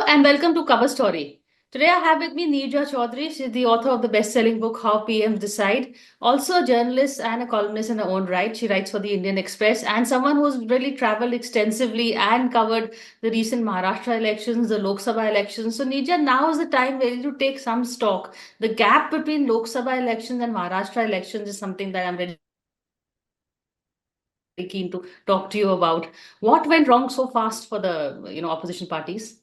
and welcome to Cover Story. Today I have with me Neerja Chaudhary. She's the author of the best-selling book How PMs Decide. Also a journalist and a columnist in her own right. She writes for the Indian Express and someone who's really traveled extensively and covered the recent Maharashtra elections, the Lok Sabha elections. So Neerja, now is the time really to take some stock. The gap between Lok Sabha elections and Maharashtra elections is something that I'm really keen to talk to you about. What went wrong so fast for the opposition parties?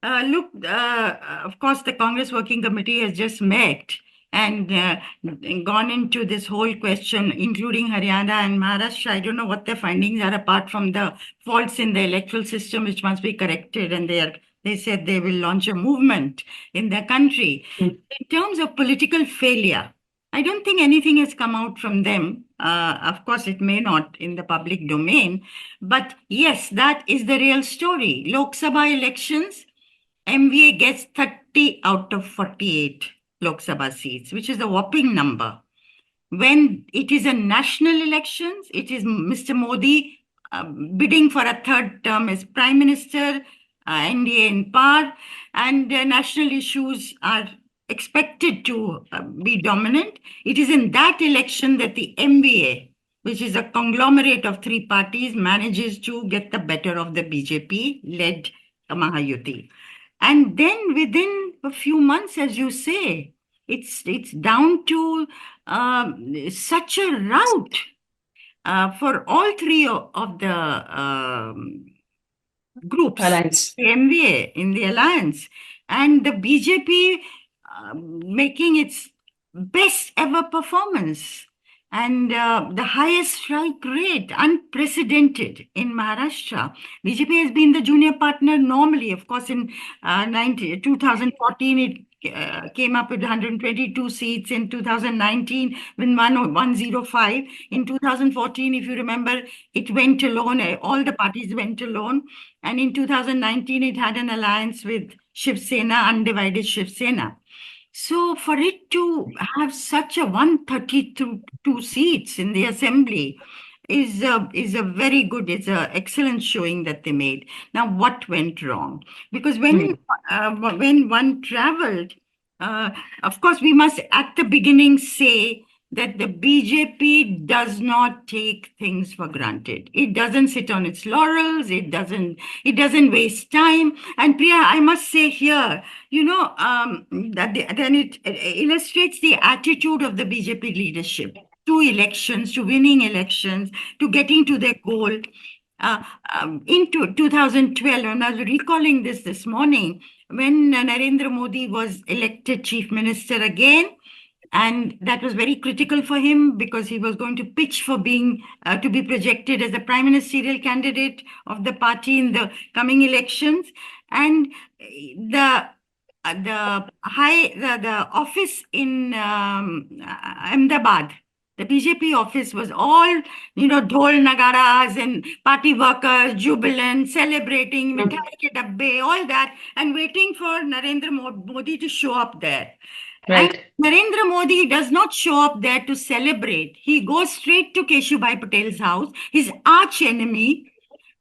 Look, of course, the Congress Working Committee has just met and gone into this whole question, including Haryana and Maharashtra. I don't know what their findings are apart from the faults in the electoral system, which must be corrected. And they said they will launch a movement in their country. In terms of political failure, I don't think anything has come out from them. Of course, it may not in the public domain, but yes, that is the real story. Lok Sabha elections. MVA gets 30 out of 48 Lok Sabha seats, which is a whopping number. When it is a national elections, it is Mr. Modi bidding for a third term as Prime Minister, NDA in power, and national issues are expected to be dominant. It is in that election that the MVA, which is a conglomerate of three parties, manages to get the better of the BJP-led Mahayuti. And then within a few months, as you say, it's down to such a rout for all three of the groups, Alliance. the MVA in the alliance, and the BJP making its best ever performance and the highest strike rate, unprecedented in Maharashtra. BJP has been the junior partner normally. Of course, in 2014, it came up with 122 seats. In 2019, with 105. In 2014, if you remember, it went alone. All the parties went alone. And in 2019, it had an alliance with Shiv Sena, undivided Shiv Sena. So for it to have such a 132 seats in the assembly is a very good, it's an excellent showing that they made. Now, what went wrong? Because when one traveled, uh, of course, we must at the beginning say that the BJP does not take things for granted. It doesn't sit on its laurels. It doesn't waste time. And Priya, I must say here, then it illustrates the attitude of the BJP leadership to elections, to winning elections, to getting to their goal. In 2012, and I was recalling this morning, when Narendra Modi was elected chief minister again, and that was very critical for him because he was going to pitch for being to be projected as the prime ministerial candidate of the party in the coming elections. And the office in Ahmedabad, the BJP office was all, dhol nagaras and party workers, jubilant, celebrating, mithai ke dabbe, all that, and waiting for Narendra Modi to show up there. And Right. Narendra Modi does not show up there to celebrate. He goes straight to Keshubhai Patel's house, his arch enemy,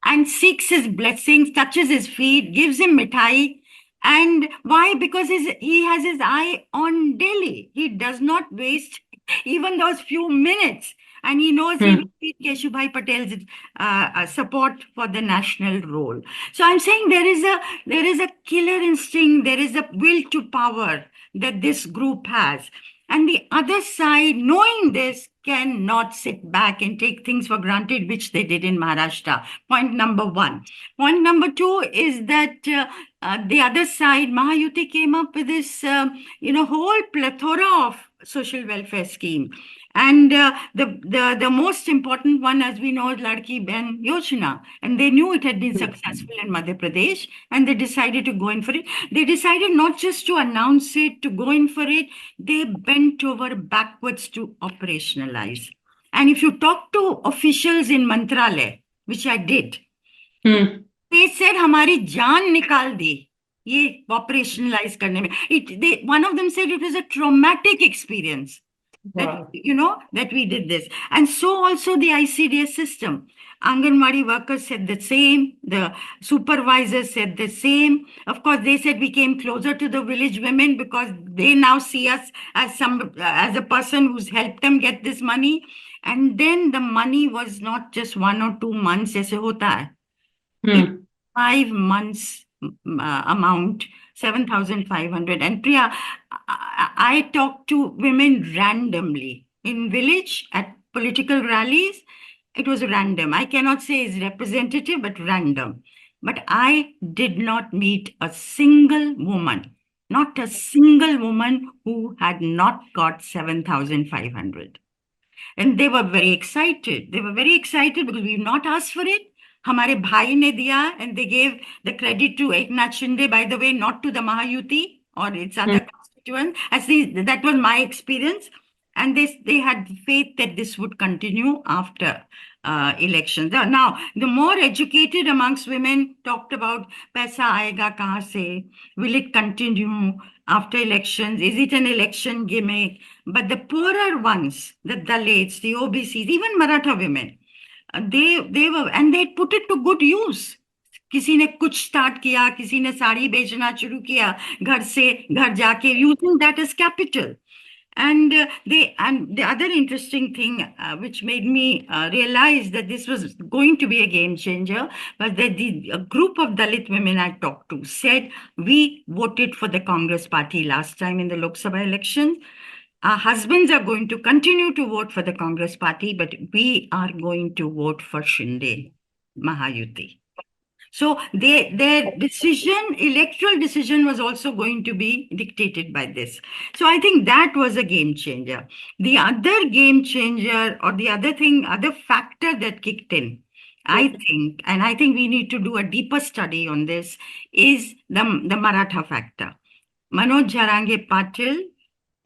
and seeks his blessings, touches his feet, gives him mithai. And why? Because he has his eye on Delhi. He does not waste even those few minutes. And he knows he will need Keshubhai Patel's support for the national role. So I'm saying there is a killer instinct, there is a will to power that this group has. And the other side, knowing this, cannot sit back and take things for granted, which they did in Maharashtra. Point number one. Point number two is that the other side, Mahayuti came up with this, whole plethora of social welfare scheme. And the most important one, as we know, is Ladki Behan Yojana. And they knew it had been successful in Madhya Pradesh, and they decided to go in for it. They decided not just to announce it, to go in for it, they bent over backwards to operationalize. And if you talk to officials in Mantralaya, which I did, they said हमारी जान निकाल दी ये operationalize करने में. One of them said it was a traumatic experience that, Wow. that we did this. And so also the ICDS system. Anganwadi workers said the same. The supervisors said the same. Of course, they said we came closer to the village women because they now see us as a person who's helped them get this money. And then the money was not just 1 or 2 months, जैसे होता है. It Hmm. 5 months amount, 7,500. And Priya, I talk to women randomly in village at political rallies. It was random. I cannot say it's representative, but random. But I did not meet a single woman, not a single woman who had not got 7,500. And they were very excited. They were very excited because we've not asked for it. हमारे भाई ने दिया, and they gave the credit to Eknath Shinde, by the way, not to the Mahayuti or its other Hmm. constituents. That was my experience. And they had faith that this would continue after elections. Now, the more educated amongst women talked about paisa aayega kahan se? Will it continue after elections? Is it an election gimmick? But the poorer ones, the Dalits, the OBCs, even Maratha women, they were, and they put it to good use. किसी ने कुछ start किया, किसी ने साड़ी बेचना शुरू किया, घर से घर जाके, using that as capital. And the other interesting thing which made me realize that this was going to be a game changer was that a group of Dalit women I talked to said, we voted for the Congress party last time in the Lok Sabha elections. Our husbands are going to continue to vote for the Congress party, but we are going to vote for Shinde, Mahayuti. So their decision, electoral decision, was also going to be dictated by this. So I think that was a game changer. The other game changer, or the other factor that kicked in, I think, and I think we need to do a deeper study on this, is the Maratha factor. Manoj Jarange Patil,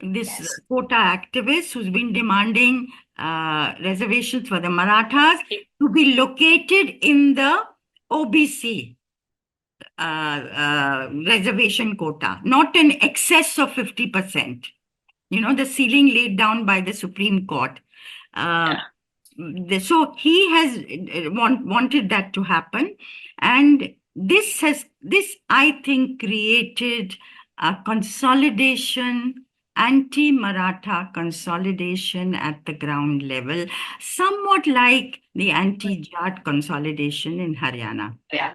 this Yes. quota activist who's been demanding reservations for the Marathas to be located in the OBC reservation quota, not in excess of 50%. The ceiling laid down by the Supreme Court. Uh, Yeah. so he has wanted that to happen. And this, I think, created a consolidation, anti-Maratha consolidation at the ground level, somewhat like the anti-Jat consolidation in Haryana. Yeah.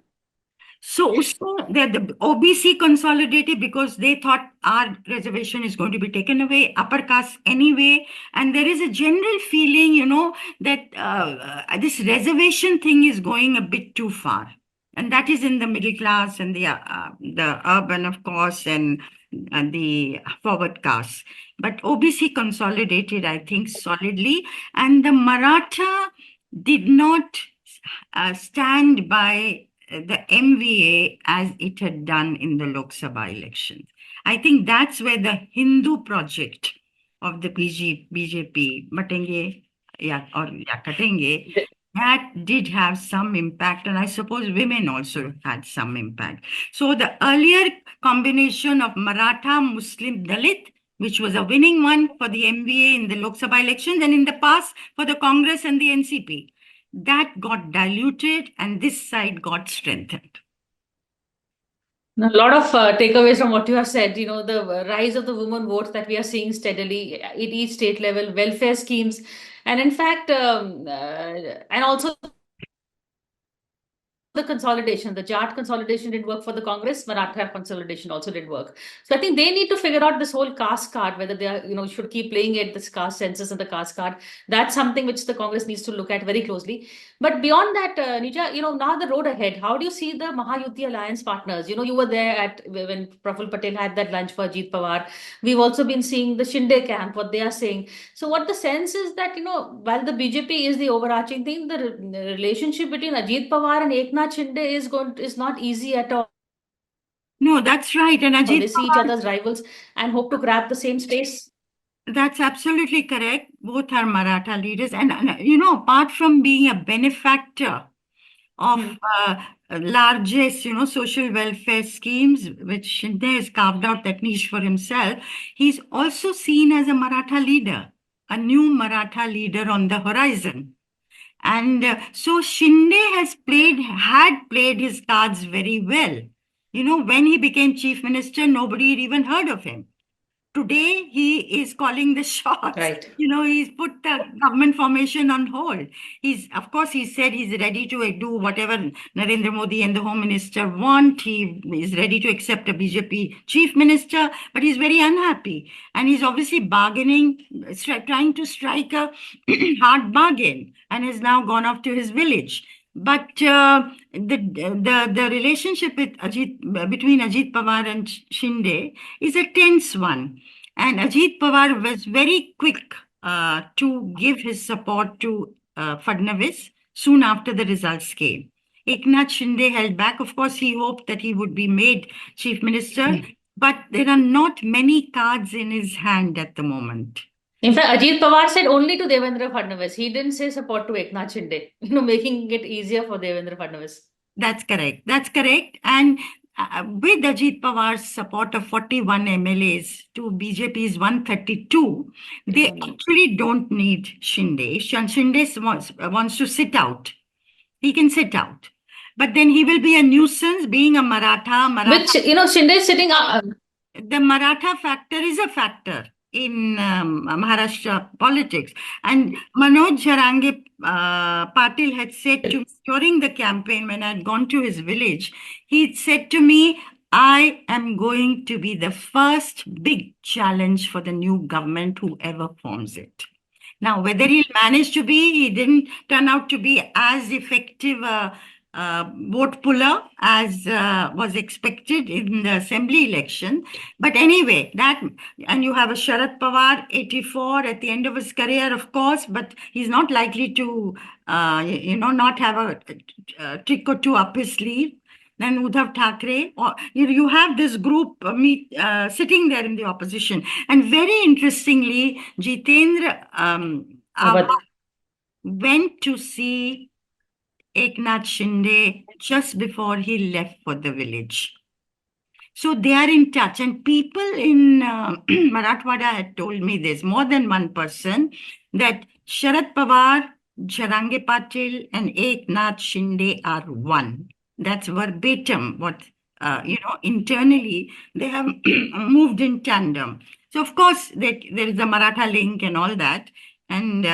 So the OBC consolidated because they thought our reservation is going to be taken away, upper caste anyway. And there is a general feeling, that this reservation thing is going a bit too far. And that is in the middle class and the urban, of course, and the forward caste. But OBC consolidated, I think, solidly. And the Maratha did not stand by the MVA as it had done in the Lok Sabha elections. I think that's where the Hindu project of the BJP, Matenge, or Katenge, that did have some impact. And I suppose women also had some impact. So the earlier combination of Maratha, Muslim, Dalit, which was a winning one for the MVA in the Lok Sabha elections, and in the past for the Congress and the NCP, that got diluted and this side got strengthened. A lot of takeaways from what you have said. The rise of the women vote that we are seeing steadily at each state level, welfare schemes, and in fact, and also the consolidation, the Jat consolidation didn't work for the Congress, Maratha consolidation also didn't work. So I think they need to figure out this whole caste card, whether they are, should keep playing it, this caste census and the caste card. That's something which the Congress needs to look at very closely. But beyond that, Nija, now the road ahead, how do you see the Mahayuti alliance partners? You were there when Praful Patel had that lunch for Ajit Pawar. We've also been seeing the Shinde camp, what they are saying. So what the sense is that, while the BJP is the overarching thing, the relationship between Ajit Pawar and Eknath Shinde is not easy at all. No, that's right. And They Ajit see each Pawar, other's rivals and hope to grab the same space. that's absolutely correct. Both are Maratha leaders. And, apart from being a benefactor of Hmm. largest, social welfare schemes, which Shinde has carved out that niche for himself, he's also seen as a Maratha leader. a new Maratha leader on the horizon. And so Shinde had played his cards very well. You know, when he became chief minister, nobody had even heard of him. Today, he is calling the shots. Right. You know, he's put the government formation on hold. Of course, he said he's ready to do whatever Narendra Modi and the Home Minister want. He is ready to accept a BJP chief minister, but he's very unhappy. And he's obviously bargaining, trying to strike a hard bargain, and has now gone off to his village. But the relationship between Ajit Pawar and Shinde is a tense one. And Ajit Pawar was very quick to give his support to Fadnavis soon after the results came. Eknath Shinde held back. Of course, he hoped that he would be made chief minister, but there are not many cards in his hand at the moment. In fact, Ajit Pawar said only to Devendra Fadnavis. He didn't say support to Eknath Shinde, making it easier for Devendra Fadnavis. That's correct. That's correct. And with Ajit Pawar's support of 41 MLAs to BJP's 132, they actually don't need Shinde. Shinde wants to sit out. He can sit out. But then he will be a nuisance being a Maratha. Which, Shinde is sitting up. The Maratha factor is a factor in Maharashtra politics. And Manoj Jharange Patil had said to me during the campaign, when I had gone to his village, he said to me, I am going to be the first big challenge for the new government, whoever forms it. Now, whether he'll manage to be, he didn't turn out to be as effective vote puller as was expected in the assembly election. But anyway, and you have a Sharad Pawar, 84, at the end of his career, of course, but he's not likely to, not have a trick or two up his sleeve. Then Uddhav Thackeray, or you have this group sitting there in the opposition. And very interestingly, Jitendra Awad went to see Eknath Shinde just before he left for the village. So they are in touch. And people in Marathwada had told me this, more than one person, that Sharad Pawar, Jharange Patil, and Eknath Shinde are one. That's verbatim what, internally they have moved in tandem. So, of course, there is a Maratha link and all that. And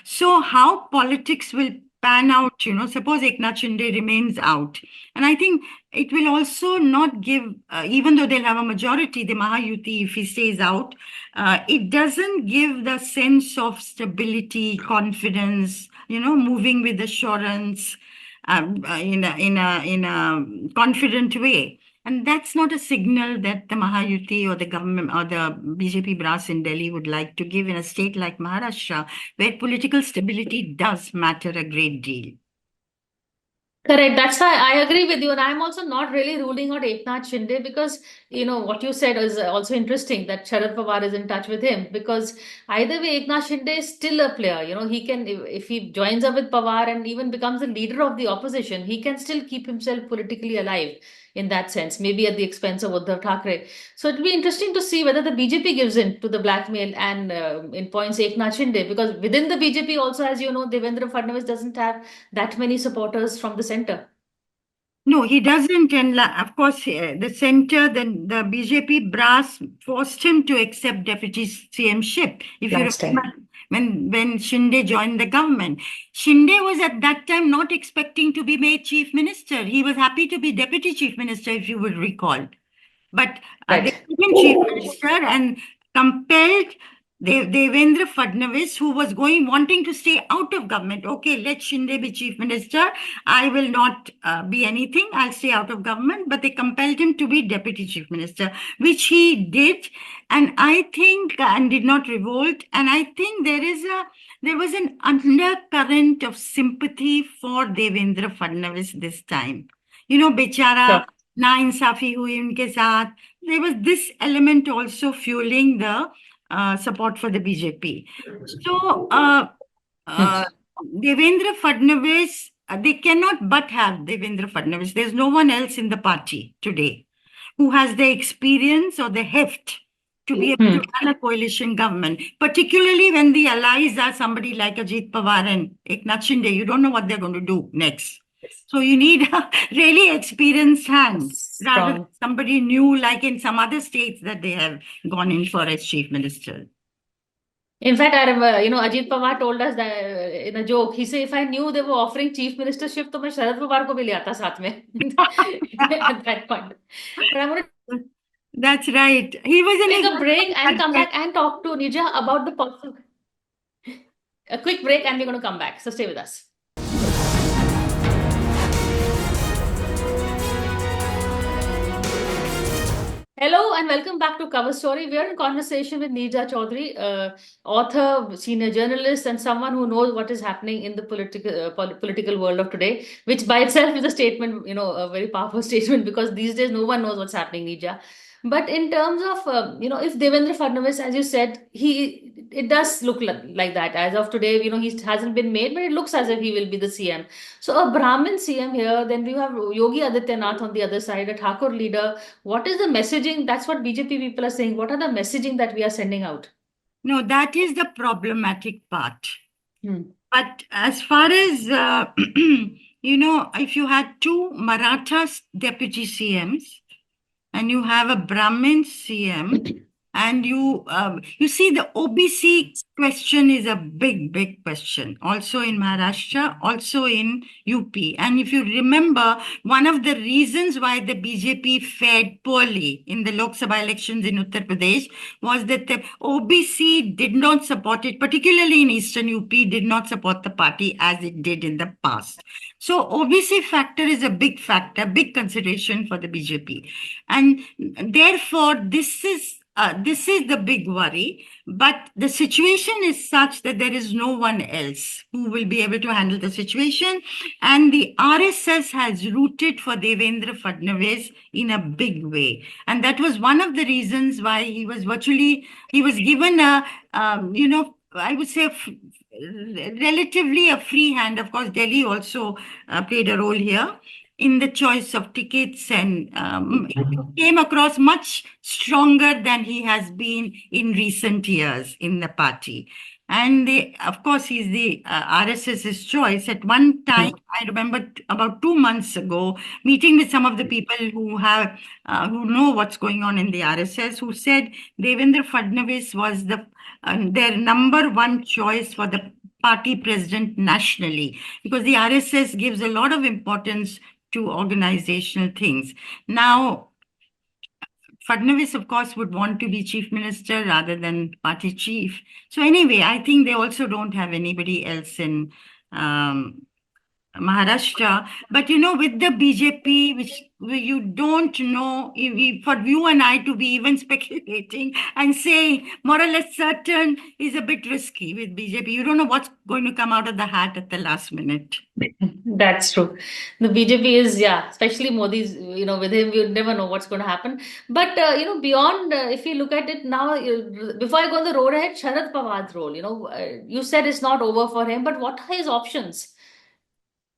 so how politics will pan out, suppose Eknath Shinde remains out. And I think it will also not give, even though they'll have a majority, the Mahayuti, if he stays out, it doesn't give the sense of stability, confidence, moving with assurance in a confident way. And that's not a signal that the Mahayuti or the government or the BJP brass in Delhi would like to give in a state like Maharashtra, where political stability does matter a great deal. Correct. That's why I agree with you. And I'm also not really ruling out Eknath Shinde because, what you said is also interesting that Sharad Pawar is in touch with him because either way, Eknath Shinde is still a player. He can, if he joins up with Pawar and even becomes the leader of the opposition, he can still keep himself politically alive in that sense, maybe at the expense of Uddhav Thackeray. So it'll be interesting to see whether the BJP gives in to the blackmail and in points Eknath Shinde, because within the BJP also, as you know, Devendra Fadnavis doesn't have that many supporters from the center. No, he doesn't. And of course, the center, the BJP brass forced him to accept deputy CM-ship. If you remember, when Shinde joined the government, Shinde was at that time not expecting to be made chief minister. He was happy to be deputy chief minister, if you would recall. But they made him chief minister and compelled Devendra Fadnavis, who was wanting to stay out of government. Okay, let Shinde be chief minister. I will not be anything. I'll stay out of government. But they compelled him to be deputy chief minister, which he did. And I think, and did not revolt. And I think there was an undercurrent of sympathy for Devendra Fadnavis this time. Bechara, na insafi hui unke saath. There was this element also fueling the support for the BJP. So, Devendra Fadnavis, they cannot but have Devendra Fadnavis. There's no one else in the party today who has the experience or the heft to be able to run a coalition government, particularly when the allies are somebody like Ajit Pawar and Eknath Shinde. You don't know what they're going to do next. So you need a really experienced hand rather than Strong. somebody new, like in some other states that they have gone in for as chief minister. In fact, I remember, Ajit Pawar told us that in a joke, he said, if I knew they were offering chief ministership, तो मैं शरद पवार को भी ले आता साथ में at that point. But I'm going to That's right. He was in take his a break and come budget. back and talk to Nija about the possible. A quick break and we're going to come back. So stay with us. Hello and welcome back to Cover Story. We are in conversation with Neerja Chaudhary, author, senior journalist, and someone who knows what is happening in the political world of today, which by itself is a statement, a very powerful statement because these days no one knows what's happening, Neerja. But in terms of, if Devendra Fadnavis, as you said, it does look like that. As of today, he hasn't been made, but it looks as if he will be the CM. So a Brahmin CM here, then we have Yogi Adityanath on the other side, a Thakur leader. What is the messaging? That's what BJP people are saying. What are the messaging that we are sending out? No, that is the problematic part. Hmm. But as far as, if you had two Maratha deputy CMs and you have a Brahmin CM, and you see the OBC question is a big question, also in Maharashtra, also in UP. And if you remember, one of the reasons why the BJP fared poorly in the Lok Sabha elections in Uttar Pradesh was that the OBC did not support it, particularly in Eastern UP, did not support the party as it did in the past. So OBC factor is a big factor, big consideration for the BJP. And therefore, this is the big worry, but the situation is such that there is no one else who will be able to handle the situation. And the RSS has rooted for Devendra Fadnavis in a big way. And that was one of the reasons why he was given I would say relatively a free hand. Of course, Delhi also played a role here in the choice of tickets, and came across much stronger than he has been in recent years in the party. And of course, he's the RSS's choice. At one time, I remember about 2 months ago, meeting with some of the people who know what's going on in the RSS, who said Devendra Fadnavis was their number one choice for the party president nationally, because the RSS gives a lot of importance to organizational things. Now, Fadnavis, of course, would want to be chief minister rather than party chief. So anyway, I think they also don't have anybody else in Maharashtra. But with the BJP, which you don't know, for you and I to be even speculating and say more or less certain is a bit risky with BJP. You don't know what's going to come out of the hat at the last minute. That's true. The BJP is, especially Modi's, with him, you never know what's going to happen. But, beyond, if you look at it now, before I go on the road ahead, Sharad Pawar's role, you said it's not over for him, but what are his options?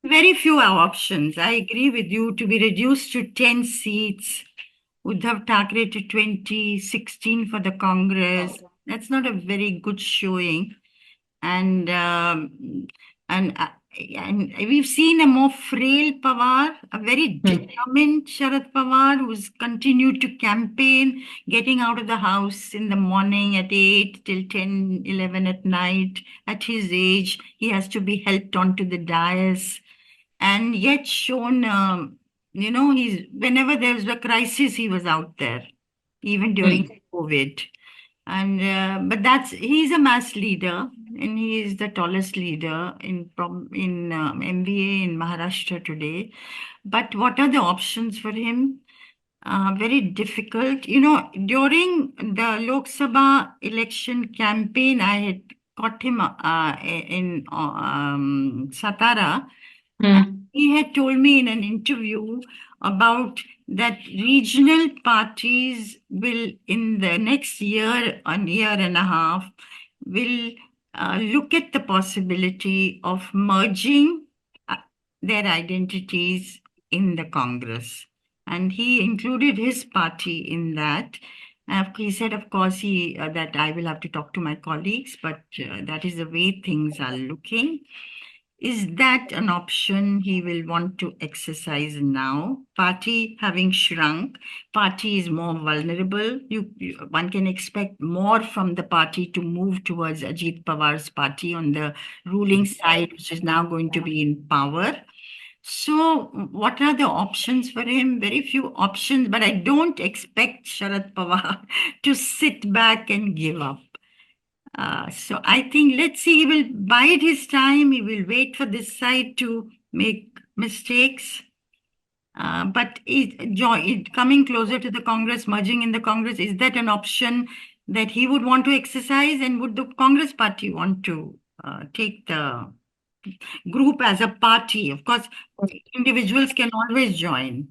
Very few options. I agree with you. To be reduced to 10 seats, Uddhav Thackeray to 20, 16 for the Congress. That's not a very good showing. And we've seen a more frail Pawar, a very determined Sharad Pawar, who's continued to campaign, getting out of the house in the morning at 8 till 10, 11 at night. At his age, he has to be helped onto the dais, and yet shown, whenever there's a crisis, he was out there, even during COVID. And but he's a mass leader, and he is the tallest leader in MBA in Maharashtra today. But what are the options for him? Very difficult. During the Lok Sabha election campaign, I had caught him in Satara. He had told me in an interview about that regional parties will, in the next year and a half, will look at the possibility of merging their identities in the Congress. And he included his party in that. He said, of course, that I will have to talk to my colleagues, but that is the way things are looking. Is that an option he will want to exercise now? Party having shrunk, party is more vulnerable. One can expect more from the party to move towards Ajit Pawar's party on the ruling side, which is now going to be in power. So, what are the options for him? Very few options, but I don't expect Sharad Pawar to sit back and give up. So I think let's see, he will bide his time, he will wait for this side to make mistakes. But coming closer to the Congress, merging in the Congress, is that an option that he would want to exercise? And would the Congress party want to take the group as a party? Of course, individuals can always join.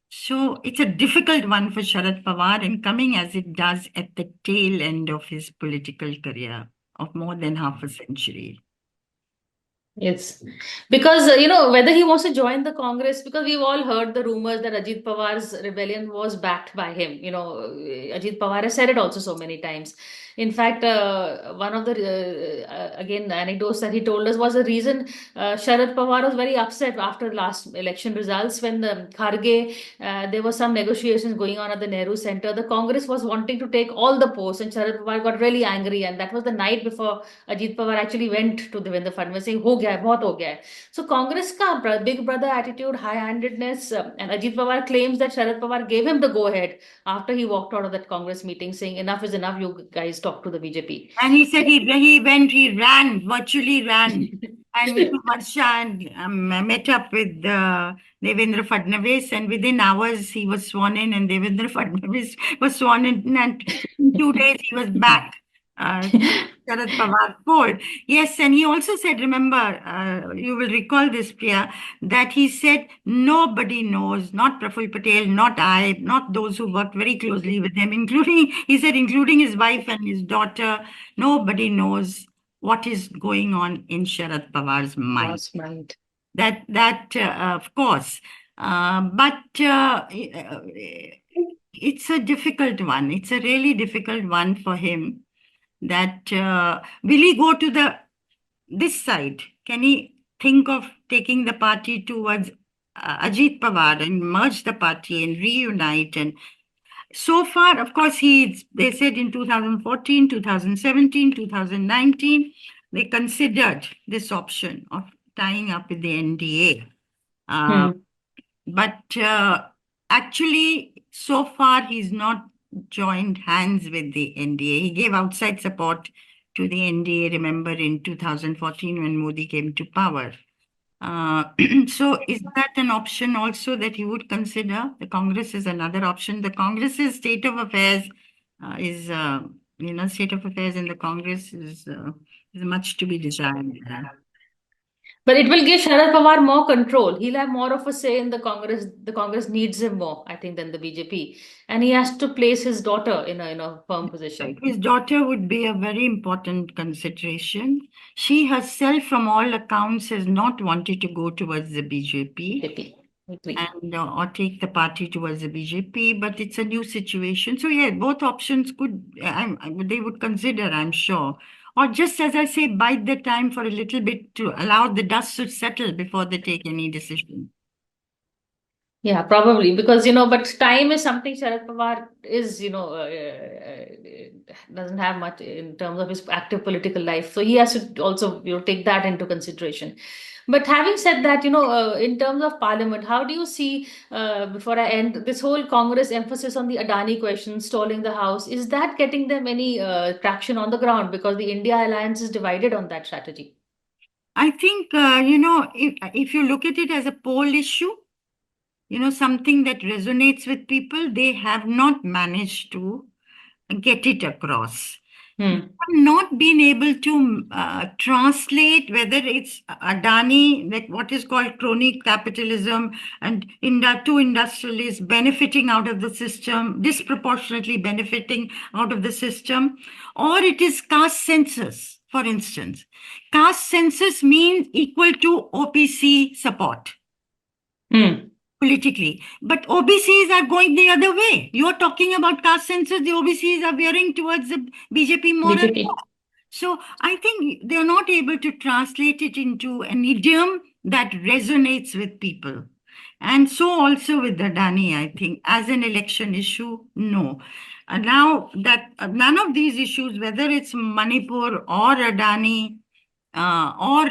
So it's a difficult one for Sharad Pawar, and coming as it does at the tail end of his political career of more than half a century. Yes, because whether he wants to join the Congress, because we've all heard the rumors that Ajit Pawar's rebellion was backed by him. Ajit Pawar has said it also so many times. In fact, one of the again anecdotes that he told us was the reason Sharad Pawar was very upset after last election results when Kharge there was some negotiations going on at the Nehru Center. The Congress was wanting to take all the posts, and Sharad Pawar got really angry, and that was the night before Ajit Pawar actually went to Devendra Fadnavis saying हो गया है बहुत हो गया है. So Congress का big brother attitude, high-handedness, and Ajit Pawar claims that Sharad Pawar gave him the go-ahead after he walked out of that Congress meeting saying enough is enough, you guys talk to the BJP. And he said he ran, virtually ran. And Mr. Varsha met up with Devendra Fadnavis, and within hours he was sworn in, and Devendra Fadnavis was sworn in, and in 2 days he was back. Sharad Pawar told. Yes, and he also said, remember, you will recall this, Priya, that he said nobody knows, not Praful Patel, not I, not those who worked very closely with him, including his wife and his daughter, nobody knows what is going on in Sharad Pawar's mind. Lost mind. That of course, but it's a difficult one. It's a really difficult one for him. That will he go to this side? Can he think of taking the party towards Ajit Pawar and merge the party and reunite? And so far, of course, they said in 2014, 2017, 2019, they considered this option of tying up with the NDA. But actually, so far, he's not joined hands with the NDA. He gave outside support to the NDA, remember, in 2014 when Modi came to power. So is that an option also that he would consider? The Congress is another option. The Congress's state of affairs state of affairs in the Congress is much to be desired. But it will give Sharad Pawar more control. He'll have more of a say in the Congress. The Congress needs him more, I think, than the BJP. And he has to place his daughter in a firm position. His daughter would be a very important consideration. She herself, from all accounts, has not wanted to go towards the BJP. And or take the party towards the BJP, but it's a new situation. So yeah, both options they would consider, I'm sure. Or just as I say, bide the time for a little bit to allow the dust to settle before they take any decision. Yeah, probably because but time is something Sharad Pawar is doesn't have much in terms of his active political life, so he has to also take that into consideration. But having said that, in terms of Parliament, how do you see, before I end, this whole Congress emphasis on the Adani question, stalling the House, is that getting them any traction on the ground? Because the India alliance is divided on that strategy. I think, if you look at it as a poll issue, something that resonates with people, they have not managed to get it across. Not been able to translate whether it's Adani, like what is called crony capitalism, and two industrialists benefiting out of the system, disproportionately benefiting out of the system, or it is caste census, for instance. Caste census means equal to OPC support. politically. But OBCs are going the other way. You're talking about caste census, the OBCs are veering towards the BJP more and BJP. more. So I think they're not able to translate it into an idiom that resonates with people. And so also with Adani, I think, as an election issue, no. And now that none of these issues, whether it's Manipur or Adani, or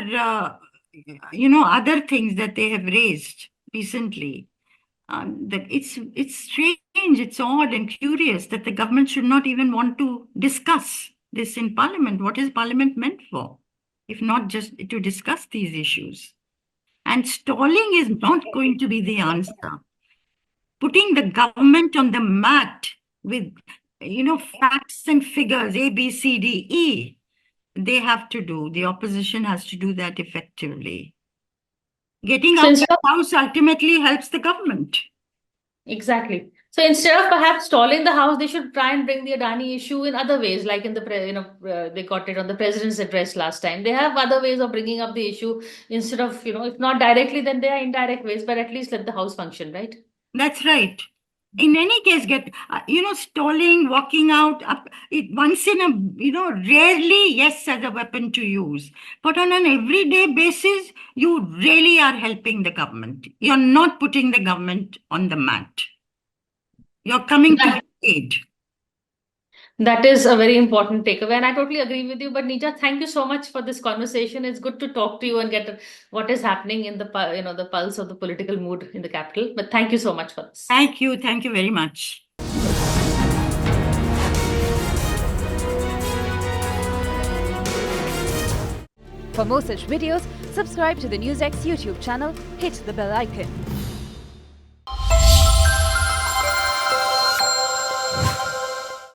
other things that they have raised recently, that it's strange, it's odd and curious that the government should not even want to discuss this in Parliament. What is Parliament meant for, if not just to discuss these issues? And stalling is not going to be the answer. Putting the government on the mat with, facts and figures, A, B, C, D, E, they have to do. The opposition has to do that effectively. Getting So out instead the House ultimately helps the government. Exactly. So instead of perhaps stalling the House, they should try and bring the Adani issue in other ways, like in they got it on the president's address last time. They have other ways of bringing up the issue instead of, if not directly, then there are indirect ways, but at least let the House function, right? That's right. In any case, stalling, walking out, once in rarely, yes, as a weapon to use. But on an everyday basis, you really are helping the government. You're not putting the government on the mat. You're coming to aid. That is a very important takeaway, and I totally agree with you. But Nija, thank you so much for this conversation. It's good to talk to you and get what is happening in the pulse of the political mood in the capital. But thank you so much for this. Thank you very much. For more such videos, subscribe to the NewsX YouTube channel, hit the bell icon.